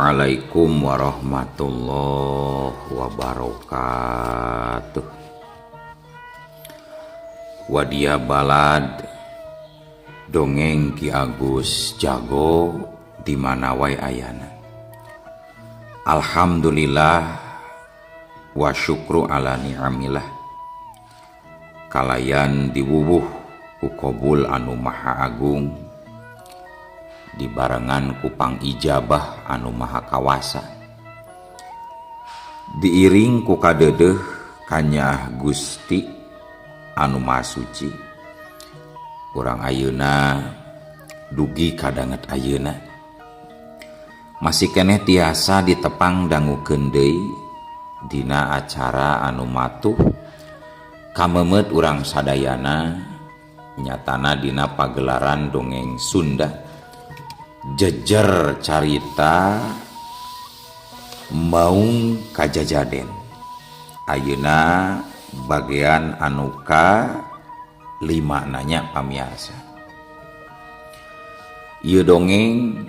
Assalamualaikum warahmatullahi wabarakatuh. Wadia balad dongeng Ki Agus Jago di mana wae ayana. Alhamdulillah wa syukru ala ni'amillah. Kalayan diwuwuh ku qabul anu maha agung, dibarengan kupang ijabah anu maha kawasa, diiring ku kadedeh kanyah Gusti anu maha suci. Urang ayeuna dugi kadanget ayeuna masih keneh tiasa ditepang dangukeun deui dina acara anu matuh kamemet urang sadayana, nyatana dina pagelaran dongeng Sunda jejer carita Maung Kajajaden. Ayeuna bagian anu ka-5 nanya pamiarsa. Ieu dongeng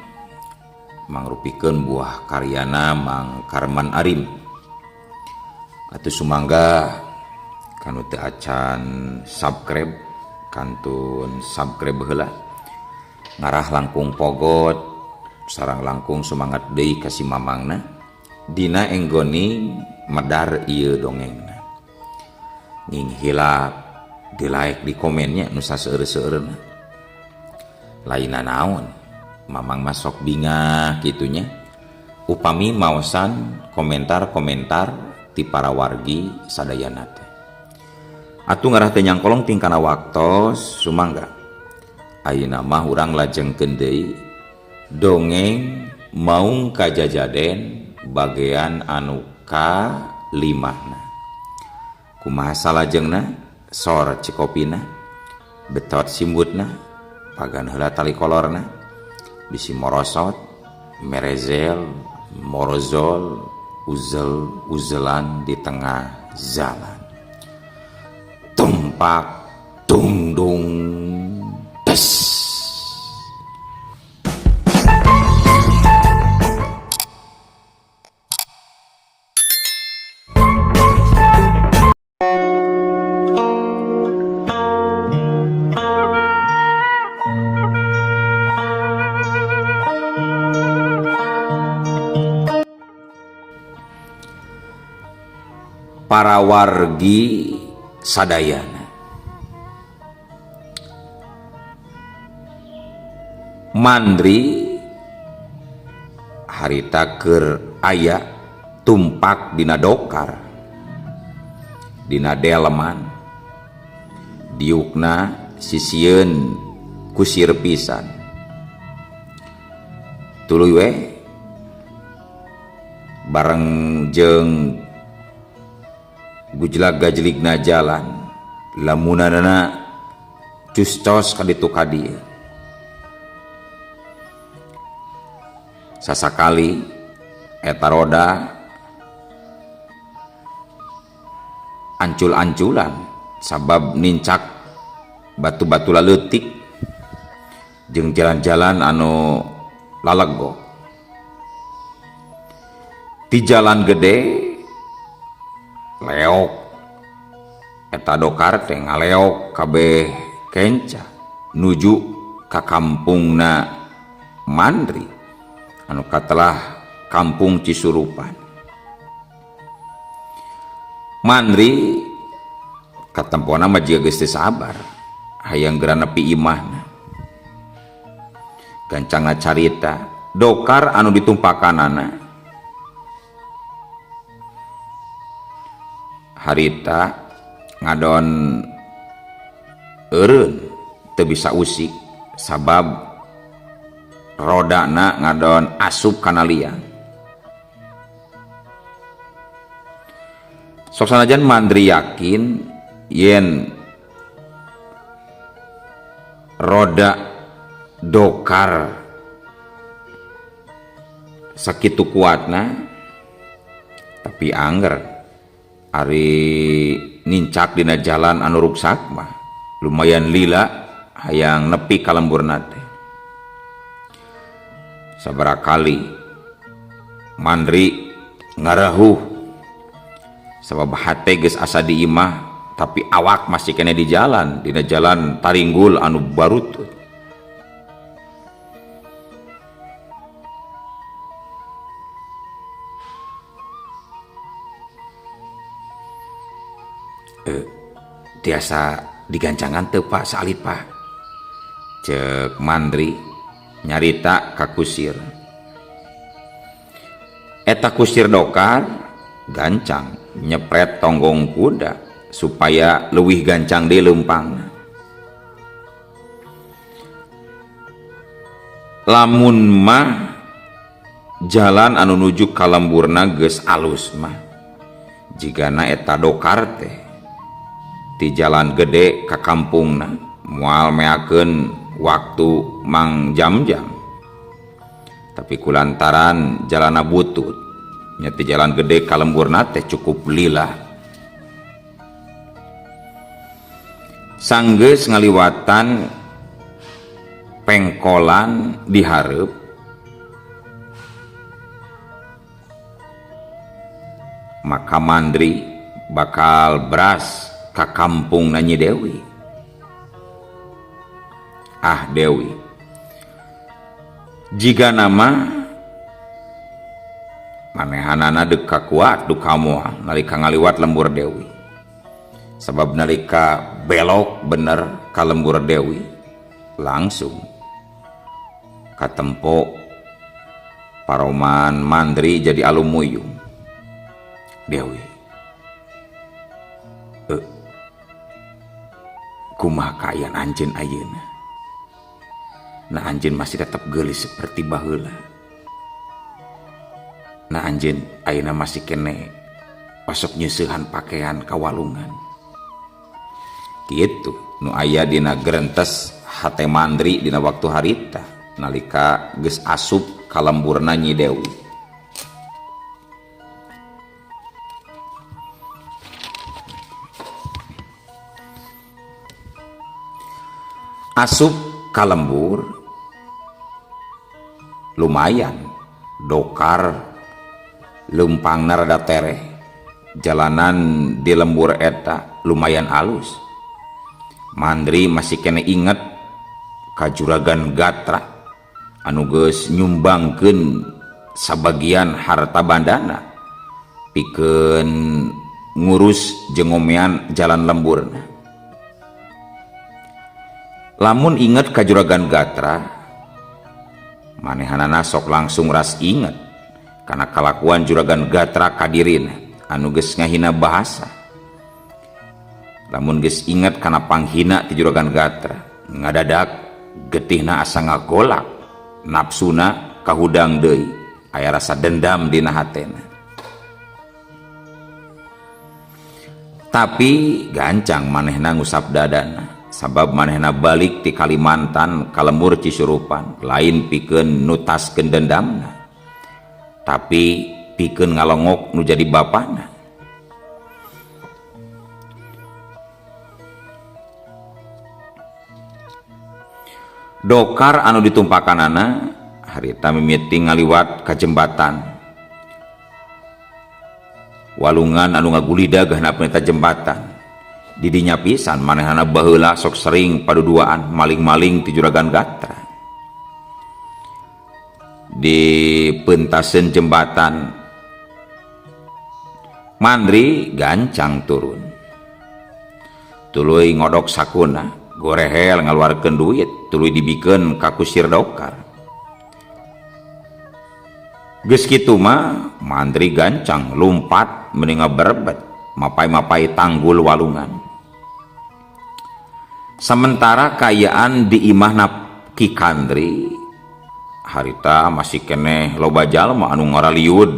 mangrupikeun buah karyana Mang Karman Arim. Atuh sumangga kanu teu acan subscribe kantun subscribe heula. Ngarah langkung pogot sareng langkung semangat deui ka si mamangna dina enggoni medar ieu dongengna. Nging hilap di like di komennya nu saseueur-seueurna. Laina naon mamang masok bingah kitunya upami maosan komentar-komentar ti para wargi sadayana teh. Atuh ngarah teh nyangkolong tingkana waktos sumangga ayeuna mah urang lajengkeun deui dongeng Maung Kajajaden bagean anu ka-5 na. Kumaha salajengna sor cikopina betot simbutna pagan heula tali kolorna bisi morosot merezel morozol uzel-uzelan di tengah jalan tumpak dung dung tes. Para wargi sadayana, mandri harita keur aya tumpak dina dokar dina deleman diukna sisieun kusir pisan tuluy we bareng jeung gujlag gajligna jalan lamunana custos kaditu kadieu. Sasakali eta roda ancul-anculan sabab nincak batu-batu laleutik jeung jalan-jalan anu lalego. Di jalan gede leok eta dokar teh ngaleok kabeh kenca nuju ka kampungna mandri anu katelah Kampung Cisurupan. Mandri katempona mah jiga geus teu sabar hayang geura nepi imahna. Gancangna carita dokar anu ditumpakanana harita ngadon eureun teu bisa usik sabab rodana ngadon asup kana liang. Sok sanajan mandri yakin yen roda dokar sakitu kuatna tapi angger ari nincak dina jalan anu ruksak mah lumayan lila hayang nepi ka lemburna teh. Sabaraha kali Mandri ngarahuh sabab hate geus asa di imah tapi awak masih kena di jalan, dina jalan taringgul anu barutut. Tiasa digancangan teu Pak salit Pak, cek Mandri nyarita ka kusir. Eta kusir Dokar gancang nyepret tonggong kuda supaya leuwih gancang di leumpang. Lamun mah jalan anu nuju ka lemburna geus alus mah, jigana eta Dokar teh di jalan gede ka kampungna moal meakeun waktu mang jam-jam, tapi kulantaran jalana butut nyati jalan gede ka lemburna teh cukup lila. Sanggeus ngaliwatan pengkolan di hareup, maka Mandri bakal beras ka kampung Nyi Dewi. Ah Dewi, jika nama manehanana dek kuat duka moal nalika ngaliwat lembur Dewi, sabab nalika belok bener ka lembur Dewi langsung katempo paroman Mandri jadi alumuyung. Dewi, kumaha kaayaan anjeun ayeuna? Nah anjeun masih tetap geulis seperti baheula. Nah anjeun ayeuna masih kene pasok nyeusehan pakaian kawalungan. Kitu nu aya dina gerentes hate Mandri dina waktu harita nalika geus asup ka lemburna Nyi Dewi. Asup ka lembur lumayan, Dokar leumpangna rada tereh, jalanan di lembur eta lumayan alus. Mandri masih kena inget ka Juragan Gatra anu geus nyumbangkeun sabagian harta bandana pikeun ngurus jeung ngomean jalan lemburna. Lamun inget ka Juragan Gatra, manehanana sok langsung ras inget karena kalakuan Juragan Gatra kadirin anu geus ngahina bahasa. Lamun geus inget kana panghina ti Juragan Gatra, ngadadak getihna asa ngagolak, nafsuna kahudang deui, aya rasa dendam dina hatena. Tapi gancang manehna ngusap dadana, sabab manehna balik ti Kalimantan ka lembur Cisurupan lain pikeun nutaskeun dendamna, tapi pikeun ngalongok nu jadi bapana. Dokar anu ditumpakanana harita mimiti ngaliwat ka jembatan walungan anu ngagulidag hanapna eta jembatan. Di dinya pisan manehana baheula sok sering paduduaan maling-maling ti Juragan Gatra. Di pentaseun jembatan Mandri gancang turun, tuluy ngodok sakuna gorehel ngaluarkeun duit, tuluy dibikeun ka kusir Dokar. Geus kitu mah Mandri gancang lumpat mending ngaberbet mapai-mapai tanggul walungan. Sementara kayaan di imahna Ki Kandri harita masih keneh loba jalma anu ngaraliud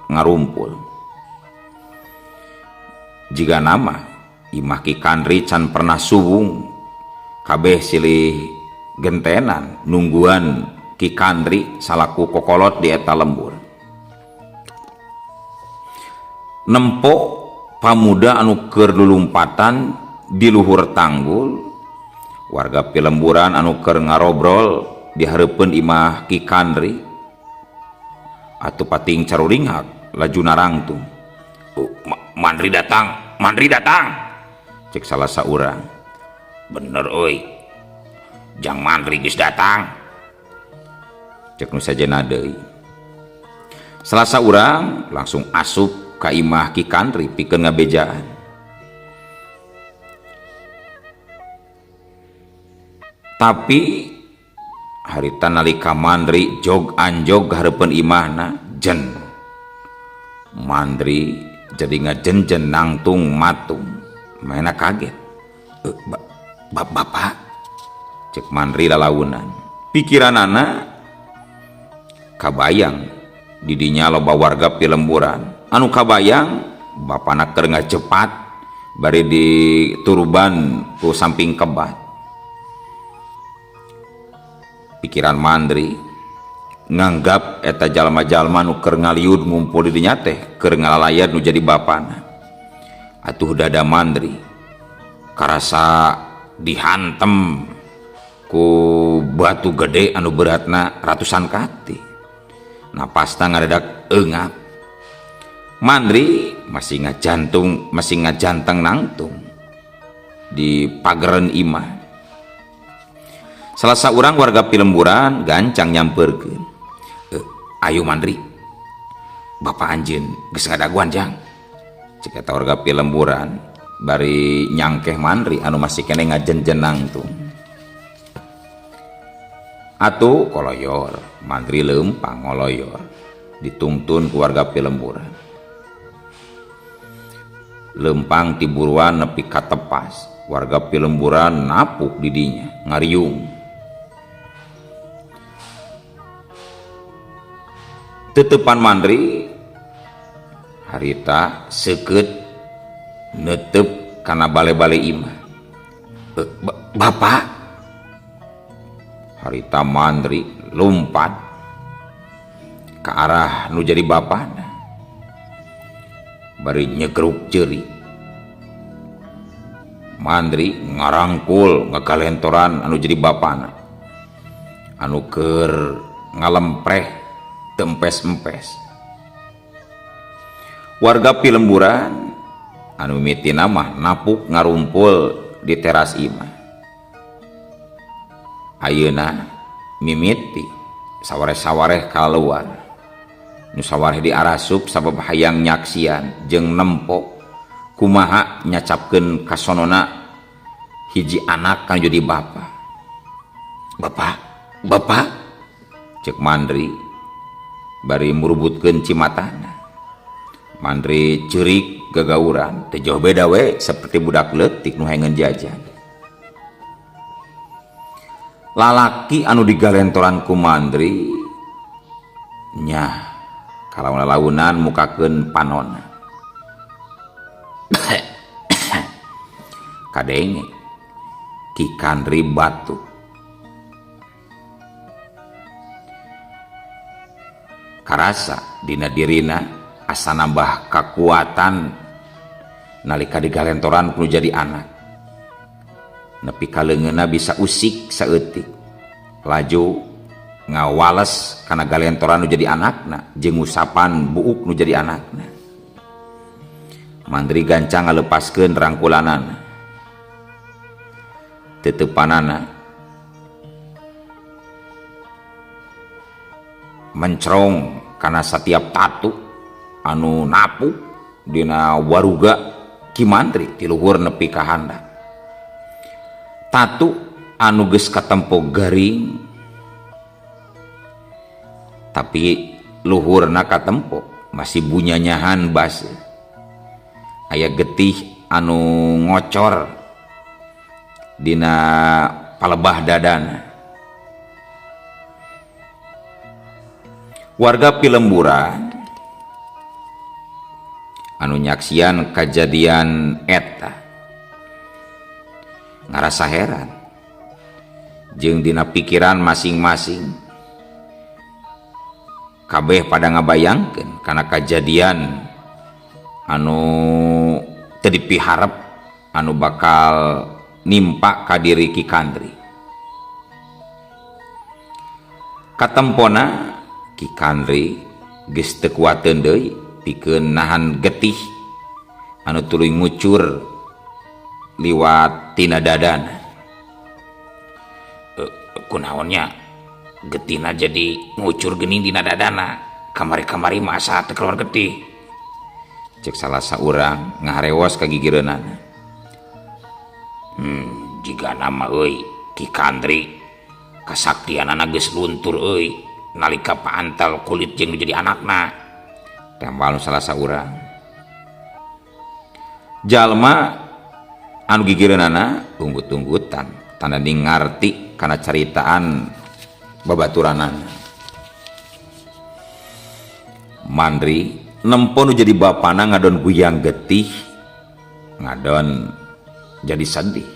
ngarumpul. Jika nama imah Ki Kandri can pernah subung, kabeh silih gentenan nungguan Ki Kandri salaku kokolot di eta lembur. Nempok pamuda anu keur lulumpatan di luhur tanggul, warga pilemburan anu keur ngarobrol di hareupeun imah Ki Kandri atuh pating caruringhak laju narangtung. Mandri datang, Mandri datang, cek salah saurang. Bener euy, jang Mandri geus datang, cek nu sajana deui. Salah saurang langsung asup ka imah Ki Kandri pikeun ngabejaan. Tapi harita nalika Mandri jog anjog hareupeun imahna, jen Mandri jadi ngajenjen nangtung matung, maena kaget. Bapak, cek Mandri lalaunan. Pikiranana kabayang didinya loba warga Pilemburan anu kabayang bapana keur ngacepat bari diturban ku samping kebat. Pikiran Mandri nganggap eta jalma-jalma nu keur ngaliud ngumpul di dinya teh keur ngalalayat nu jadi bapana. Atuh dada Mandri karasa dihantem ku batu gede anu beratna ratusan kati. Napasna ngadadak eungap. Mandri masih ngajanteng nangtung di pagereun imah. Salah saurang warga Pilemburan gancang nyamperkeun. Ayo Mandri, bapak anjeun geus ngadaguan jang, cek eta warga Pilemburan bari nyangkeh Mandri anu masih kene ngajenjen nangtung. Atuh koloyor, Mandri leumpang ngoloyor ditungtun ku warga Pilemburan. Lempang tiburuan nepi ka tepas, warga Pilemburan napuk didinya ngariung. Tetepan Mandri harita seukeut neuteup kana bale-bale imah. Bapak, harita Mandri lompat ke arah nu jadi bapana bari nyegruk ceuri. Mandri ngarangkul ngagalentoran anu jadi bapana anu keur ngalempreh tempes-empes. Warga Pilemburan anu mimitina mah napuk ngarumpul di teras imah. Ayeuna mimiti sawareh-sawareh kaluar, nu sawareh diarasup sabab hayang nyaksian jeung nempo kumaha nyacapkeun kasonona hiji anak kan jadi bapa. Bapak, cek Mandri bari murubutkeun cimatana. Mandri ceurik gagauran teu jauh beda we seperti budak leutik nu haengeun jajan. Lalaki anu digalentoran ku Mandri nya kalau lalaunan mukakeun panonna. Kadenge Ki Kandri batuk. Karasa dina dirina asa nambah kakuatan nalika digalentoran kudu jadi anak. Nepi ka leungeunna bisa usik saeutik. Laju ngawales kana galentoran nu jadi anakna jeung usapan buuk nu jadi anakna. Mandri gancang ngalepaskeun rangkulanana. Teutepanana mencrong karena setiap tatu anu napuk dina waruga Ki Mandri ti luhur nepi ka handap. Tatu anu geus katempo garing tapi luhurna katempo masih bunyanyahan base. Aya getih anu ngocor dina palebah dadana. Warga Pilemburan anu nyaksian kejadian eta ngarasa heran jeung dina pikiran masing-masing kabeh pada ngabayangkeun kana kejadian anu teu dipiharep anu bakal nimpa ka diri Ki Kandri. Katempona Ki Kandri geus teu kuateun deui pikeun nahan getih anu tuluy ngucur liwat tina dadana. Kunaonnya getina jadi ngucur geuning dina dadana, kamari-kamari masa teu keluar getih, cek salah saurang ngaharewas ka gigireunana. Jika nama euy Ki Kandri kasaktianana geus luntur euy nalika paantal kulit jeung jadi anakna, tembal salah saurang. Jalma anu gigireunana unggut-unggutan tanda ngarti kana caritaan babaturanana. Mandri nempo nu jadi bapana ngadon guyang getih, ngadon jadi sedih.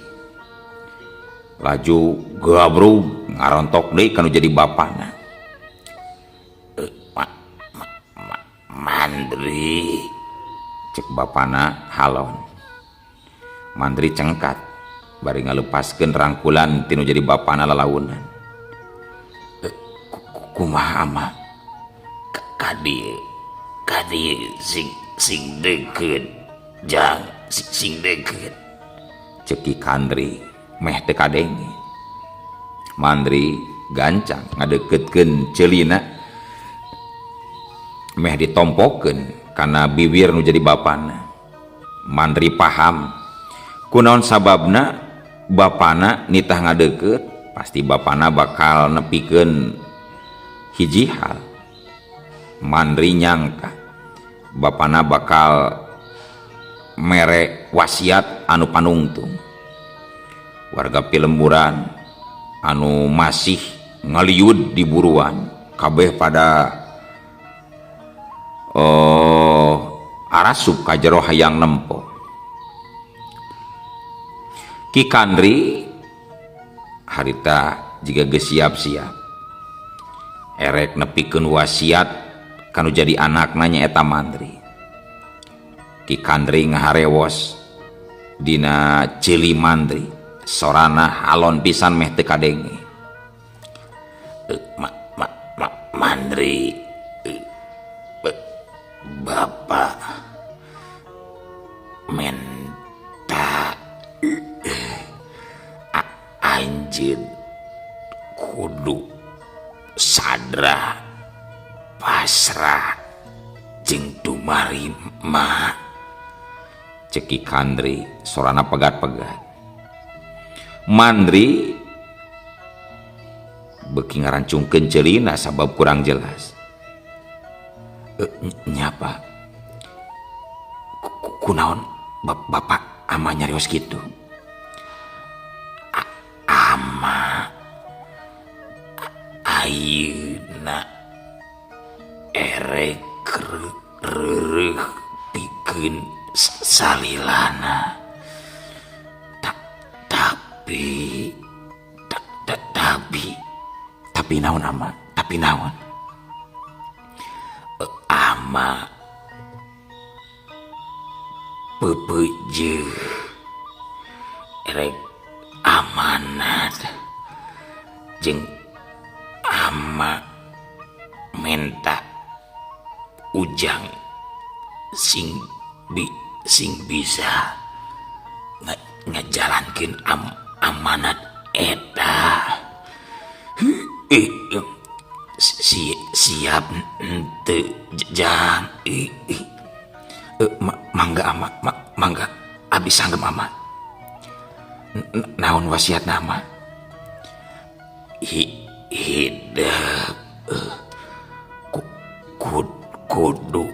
Laju gabrug ngarontok deui kanu jadi bapana. Mandri, cek bapana halon. Mandri cengkat bari ngalepaskeun rangkulan tinu jadi bapana lalaunan. Kumaha ama? Kadi sing deukeut jang sing deukeut, cek Ki Kandri meh teu kadenge. Mandri gancang ngadeukeutkeun ceulina meh ditompokeun kana bibir nu jadi bapana. Mandri paham kunaon sababna bapana nitah ngadeukeut, pasti bapana bakal nepikeun hiji hal. Mandri nyangka bapana bakal mere wasiat anu panungtung. Warga Pilemburan anu masih ngaliud di buruan kabeh pada arasup ka jero hayang nempo. Ki Kandri harita jiga geus siap-siap erek nepikeun wasiat kanu jadi anakna nyaeta Mandri. Ki Kandri ngaharewos dina ceuli Mandri, sorana halon pisan meh teu kadenge. Mandri, Bapak menta anjeun kudu sadra pasrah jeung tumarima, cek Ki Kandri sorana pegat-pegat. Mandri beuki ngarancungkeun ceulina sabab kurang jelas. Nyapa kunaon bapak ama nyarios kitu? Ama ayeuna erek reureuk pikeun salilana, tapi naon ama? Tapi naon? Ama peupeujeuh erek amanat jeung ama menta ujang sing bisa ngajalankeun amanat eta. Siap teu jang. Mangga ama, mangga abdi sanggem ama. Naon wasiat nama? Hidup kudu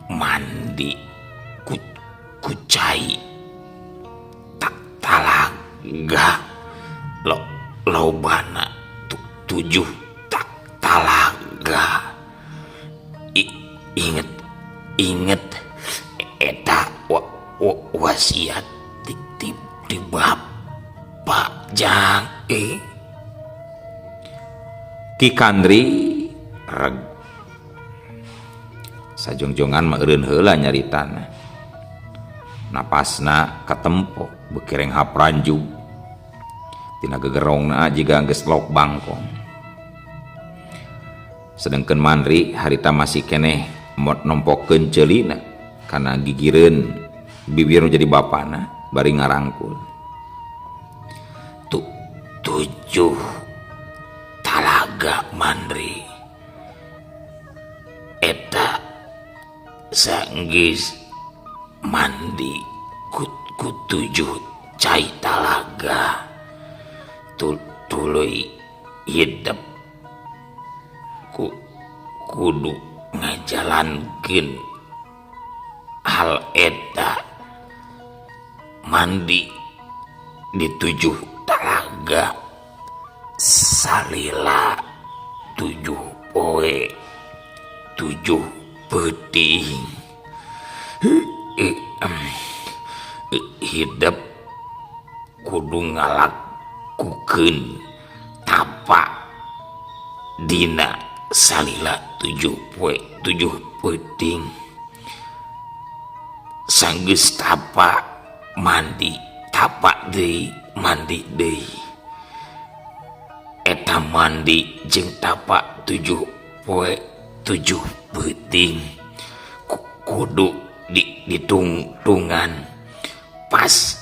mandi kucai talaga lobana 7 talaga. Inget eta wasiat di bapak jang. Ki Kandri reg sajongjongan meureun heula nyaritana. Napasna katempo beuki renghap ranjung tina gegerongna jiga geus lok bangkong. sedangkan Mandri harita masih keneh nompokeun ceulina karena gigireun bibir jadi bapana bari ngarangkul. Tujuh talaga Mandri eta sanggis mandi ku tujuh cai talaga tuluy hidup kudu ngajalankeun hal eta mandi di tujuh talaga salila 7 poe 7 peuting hidup kudu ngalakukeun tapa dina salila 7 poe 7 peuting sanggeus tapa mandi tapa deui mandi deui eta mandi jeung tapa 7 poe 7 peuting kudu ditungtungan pas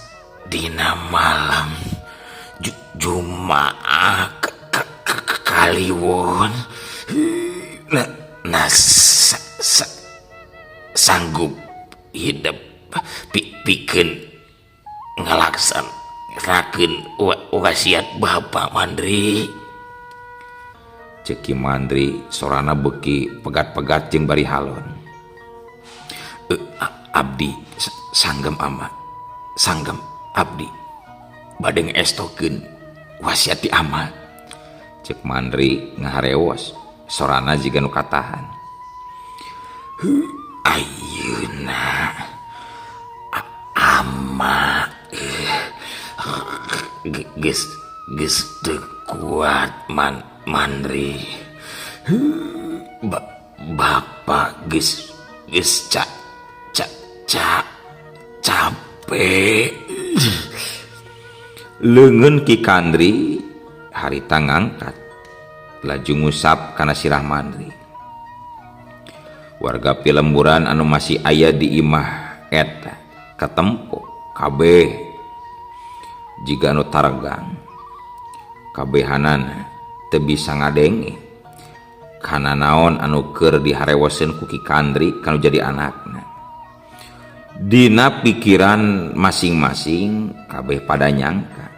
dina malam Jumaah Kaliwon sanggup hidup pikeun ngalaksanakeun wasiat Bapak Mandri. Ceki Mandri sorana beuki pegat-pegat jeung bari halon. Abdi sanggem ama sanggem abdi bade ngeestokeun wasiat ti ama. Cek Mandri ngahareos sorana jiga nu katahan. Ayeuna ama geus teu kuat Mandri. Bapak geus capek. Leungeun Ki Kandri harita ngangkat laju ngusap kana sirah Mandri. Warga Pilemburan anu masih aya di imah eta katempo kabeh jiga anu taregang kabehanana teu bisa ngadenge kana naon anu keur diharewoseun ku Ki Kandri kanu jadi anakna. Dina pikiran masing-masing kabeh pada nyangka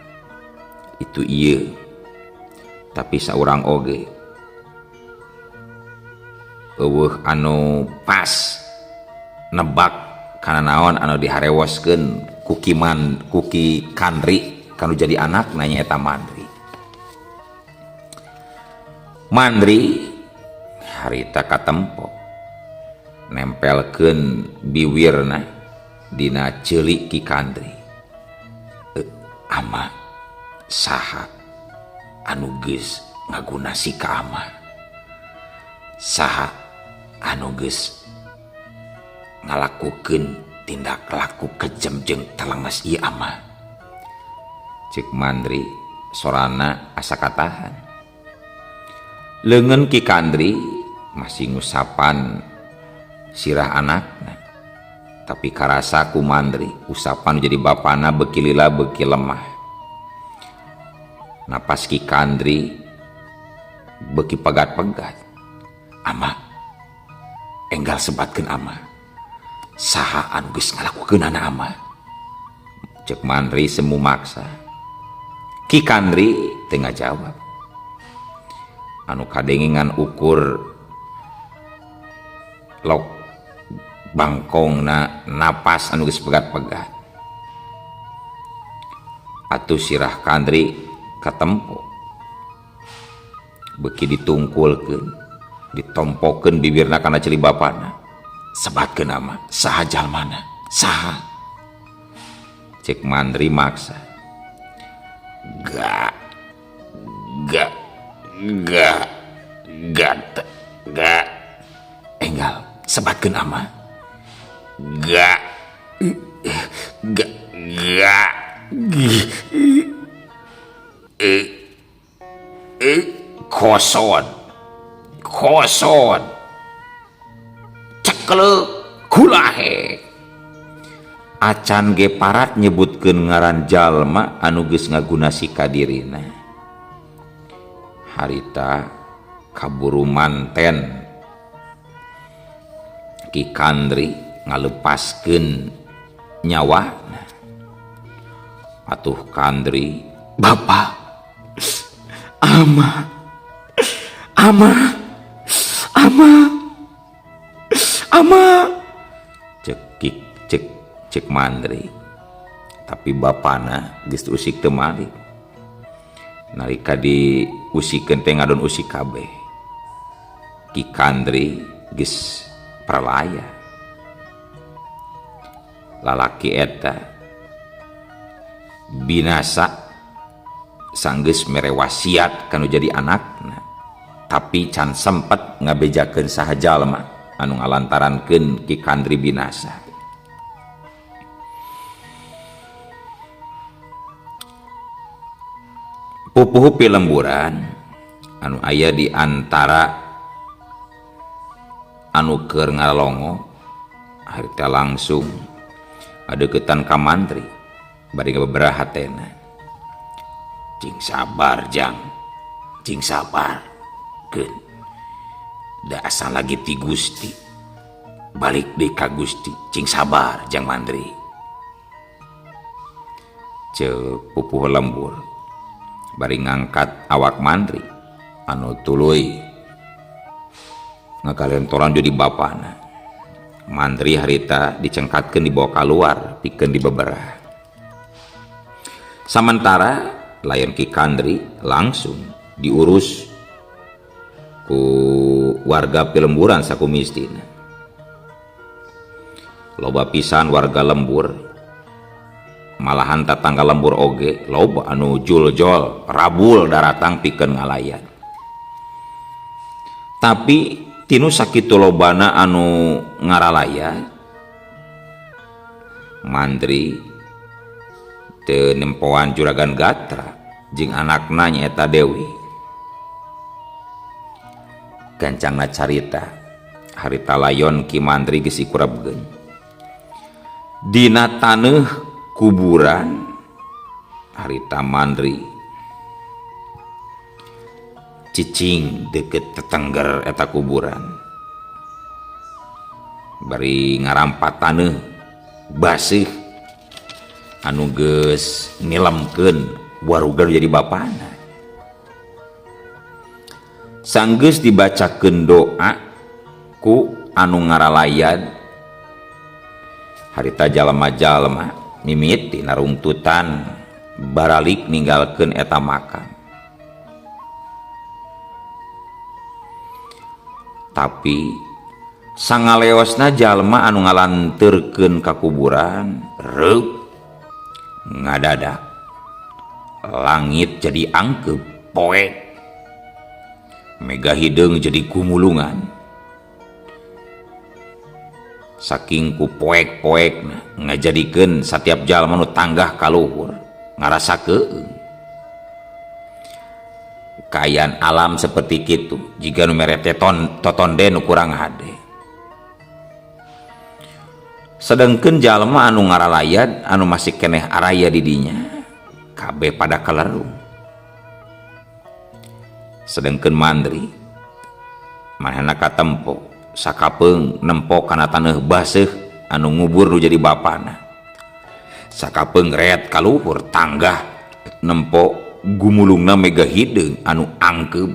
itu ieu, tapi saurang oge eueuh anu pas nebak kana naon anu diharewoskeun ku Ki Kandri kanu jadi anak nanya eta Mandri. Mandri harita katempo nempelkeun biwirna dina ceulik Ki Kandri. Ama saha anu geus ngagunasi ka ama? Saha anu geus ngalakukeun tindak laku kejem jeung telenges ieu ama? Cek Mandri sorana asa katahan. Leungeun Ki Kandri masih ngusapan sirah anakna, tapi karasa ku Mandri usapan jadi bapana beuki lila beuki lemah. Napas Ki Kandri beuki pegat-pegat. Ama enggal sebatkeun ama, saha anu geus ngalakukeunana ama? Cek Mandri semu maksa. Ki Kandri teu ngajawab. Anu kadengengan ukur lok bangkongna napas anu geus pegat-pegat. Atuh sirah Kandri katempo beuki ditungkulkeun ditompokeun bibirna kana ceuli bapana. Sebatkeun ama, saha jalmana? Saha? Cek Mandri maksa. Ga enggal sebatkeun ama. kosot ceklek kulahe acan ge parat nyebutkeun ngaran jalma anu geus ngaguna sikadirina. Harita kaburu manten Ki Kandri ngalepaskeun nyawana. Atuh Kandri, "Bapak, ama cek Mandri, tapi bapana geus usik teu malik. Nalika diusikeun teh ngadon usik kabeh. Ki Kandri geus pralaya. Lalaki eta binasa sanggeus mere wasiat kanu jadi anakna, tapi can sempet ngabejakeun saha jalma anu ngalantarankeun Ki Kandri binasa. Pupuh pilemburan anu aya di antara anu keur ngalongo harita langsung adeukeutan ka mantri bari ngabeberaha hatena. "Cing sabar Jang, cing sabar keun, da asal lagi ti Gusti, balik deui ka Gusti, cing sabar Jang Mandri," ceuk pupuh lembur bari ngangkat awak mantri anu tuluy ngakalentoran jadi bapana. Mantri harita dicengkatkeun dibawa keluar pikeun dibeberah. Samantara layan Ki Kandri langsung diurus ku warga Pilemburan sakumistina. Loba pisan warga lembur, malahan tatangga lembur oge loba anu jul-jol rabul daratang pikeun ngalayan. Tapi tinu sakitu lobana anu ngaralaya, Mandri teu nempoan Juragan Gatra jeung anakna nyaeta Dewi. Gancangna carita harita layon Ki Mandri geus ikurebgeun dina taneuh kuburan. Harita Mandri cicing deket tetengger eta kuburan bari ngarampat taneuh basih anu geus nilemkeun waruga jadi bapana. Sanggeus dibacakeun doa ku anu ngaralayan, harita jalma-jalma mimiti narungtutan baralik ninggalkeun eta makam. Tapi sangaleosna jalma anu ngalanteurkeun ka kuburan reuk ngadadak langit jadi angkeup poek, mega hideung jadi kumulungan. Saking ku poek-poekna ngajadikeun satiap jalma nu tanggah ka luhur ngarasa keung. Kaayaan alam seperti kitu jika nu mere totonde nu kurang hade. Sedengkeun jalma anu ngaralayad anu masih keneh araya di dinya kabeh pada kalerung. Sedengkeun Mandri manehna katempo sakapeung nempo kana taneuh baseuh anu ngubur nu jadi bapana. Sakapeung reet ka luhur tanggah nempo gumulungna mega hideung anu angkeup.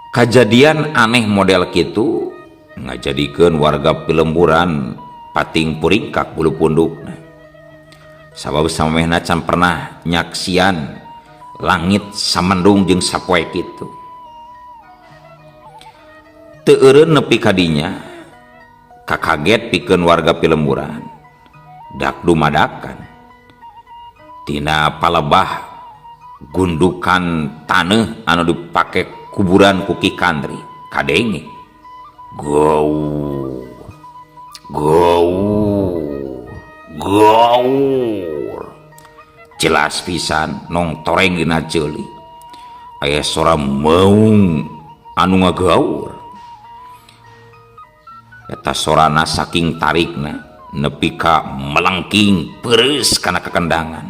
Kajadian aneh model kitu ngajadikeun warga Pilemburan pating puringkak bulu pundukna. Sabab samemehna can pernah nyaksian langit samendung jeung sapoe kitu. Teu eureun nepi ka dinya kakaget pikeun warga Pilemburan dak dumadakan tina palebah gundukan taneuh anu dipake kuburan ku Ki Kandri kadenge gaur jelas pisan nong toreng dina ceuli aya sora maung anu ngagaur. Eta sorana saking tarikna nepi ka melengking pereus kana kekendangan.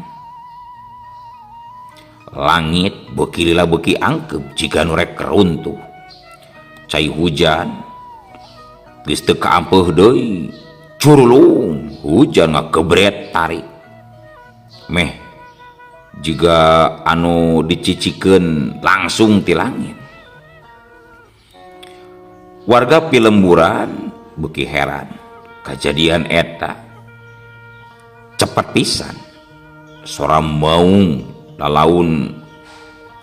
Langit beuki lila beuki angkep jika nu rek runtuh. Cai hujan geus teu kaampeuh deui, curulung hujan ngakebret tarik. Meh juga anu dicicikeun langsung ti langit. Warga Pilemburan beuki heran kejadian eta cepet pisan. Sora maung lalaun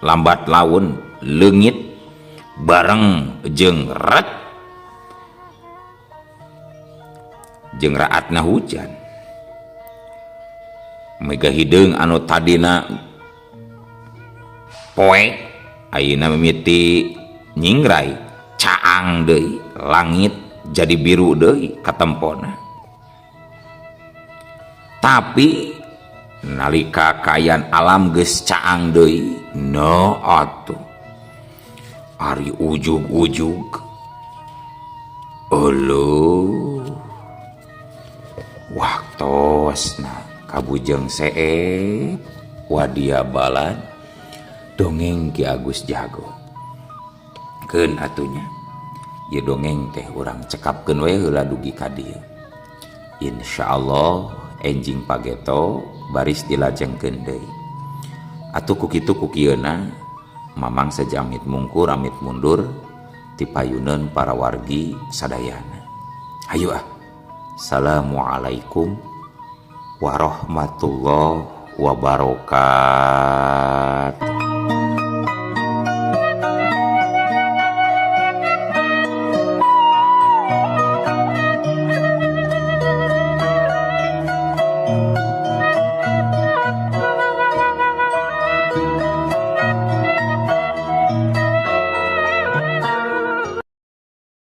lambat laun leungit bareng jeung raatna hujan. Mega hideung anu tadina poek ayeuna mimiti nyingrai caang deui, langit jadi biru deui katempona. Tapi nalika kaayaan alam geus caang deui, no atuh ari ujug-ujug eueuh waktosna kabujeng seep wadia balad dongeng Ki Agus Jago. Keun atunya ieu dongeng teh urang cekapkeun we heula dugi ka dieu. Insyaallah enjing pageto baris dilajengkeun deui. Atuh ku kitu ku kieuna mamang sajamit mungkur amit mundur ti payuneun para wargi sadayana. Hayu ah. Assalamualaikum warahmatullahi wabarakatuh.